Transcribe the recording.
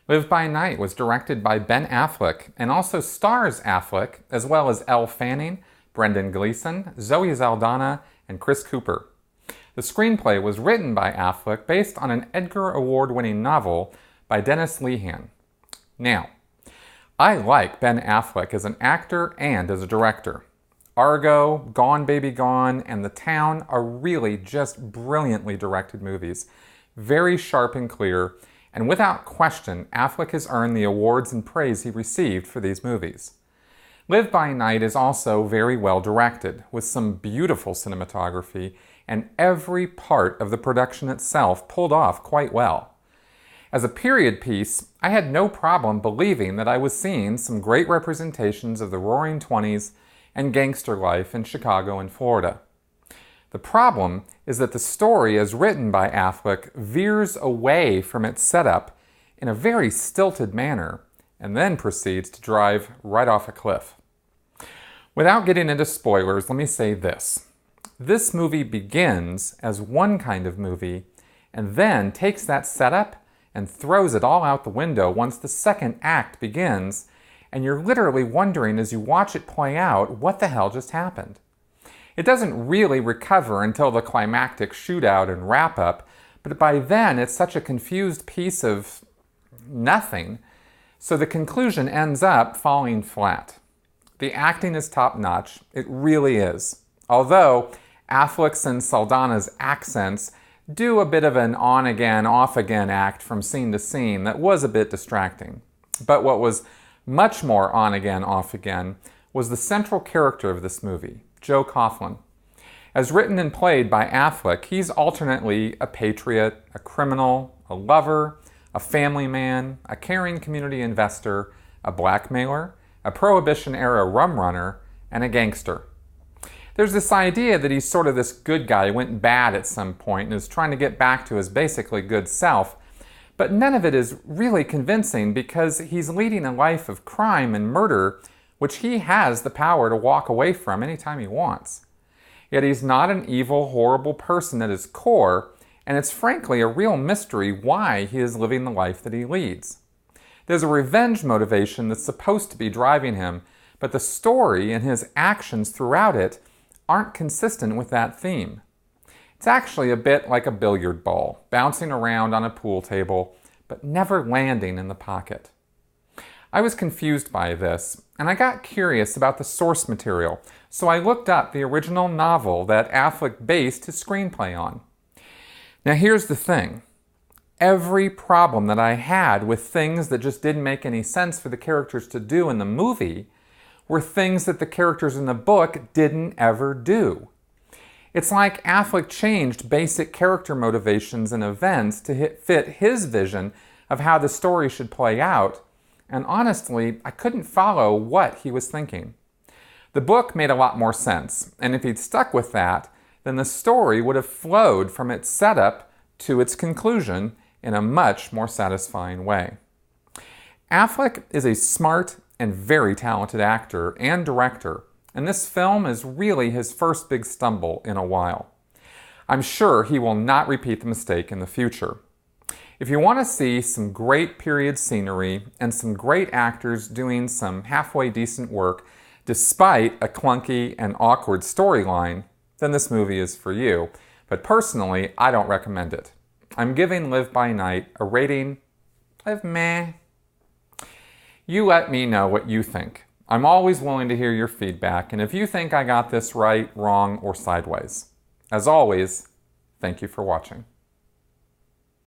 Live by Night was directed by Ben Affleck and also stars Affleck, as well as Elle Fanning, Brendan Gleeson, Zoe Saldana, and Chris Cooper. The screenplay was written by Affleck based on an Edgar Award-winning novel by Dennis Lehane. Now, I like Ben Affleck as an actor and as a director. Argo, Gone Baby Gone, and The Town are really just brilliantly directed movies. Very sharp and clear, and without question, Affleck has earned the awards and praise he received for these movies. Live by Night is also very well directed, with some beautiful cinematography, and every part of the production itself pulled off quite well. As a period piece, I had no problem believing that I was seeing some great representations of the Roaring Twenties and gangster life in Chicago and Florida. The problem is that the story as written by Affleck veers away from its setup in a very stilted manner and then proceeds to drive right off a cliff. Without getting into spoilers, let me say this. This movie begins as one kind of movie and then takes that setup and throws it all out the window once the second act begins, and you're literally wondering as you watch it play out, what the hell just happened? It doesn't really recover until the climactic shootout and wrap-up, but by then it's such a confused piece of nothing, so the conclusion ends up falling flat. The acting is top-notch, it really is. Although Affleck's and Saldana's accents do a bit of an on-again, off-again act from scene to scene that was a bit distracting. But what was much more on-again, off-again was the central character of this movie, Joe Coughlin. As written and played by Affleck, he's alternately a patriot, a criminal, a lover, a family man, a caring community investor, a blackmailer, a Prohibition-era rum runner, and a gangster. There's this idea that he's sort of this good guy who went bad at some point and is trying to get back to his basically good self, but none of it is really convincing because he's leading a life of crime and murder which he has the power to walk away from anytime he wants. Yet he's not an evil, horrible person at his core, and it's frankly a real mystery why he is living the life that he leads. There's a revenge motivation that's supposed to be driving him, but the story and his actions throughout it aren't consistent with that theme. It's actually a bit like a billiard ball, bouncing around on a pool table, but never landing in the pocket. I was confused by this, and I got curious about the source material, so I looked up the original novel that Affleck based his screenplay on. Now here's the thing. Every problem that I had with things that just didn't make any sense for the characters to do in the movie were things that the characters in the book didn't ever do. It's like Affleck changed basic character motivations and events to fit his vision of how the story should play out, and honestly, I couldn't follow what he was thinking. The book made a lot more sense, and if he'd stuck with that, then the story would have flowed from its setup to its conclusion in a much more satisfying way. Affleck is a smart and very talented actor and director, and this film is really his first big stumble in a while. I'm sure he will not repeat the mistake in the future. If you want to see some great period scenery and some great actors doing some halfway decent work despite a clunky and awkward storyline, then this movie is for you. But personally, I don't recommend it. I'm giving Live by Night a rating of meh. You let me know what you think. I'm always willing to hear your feedback, and if you think I got this right, wrong, or sideways. As always, thank you for watching.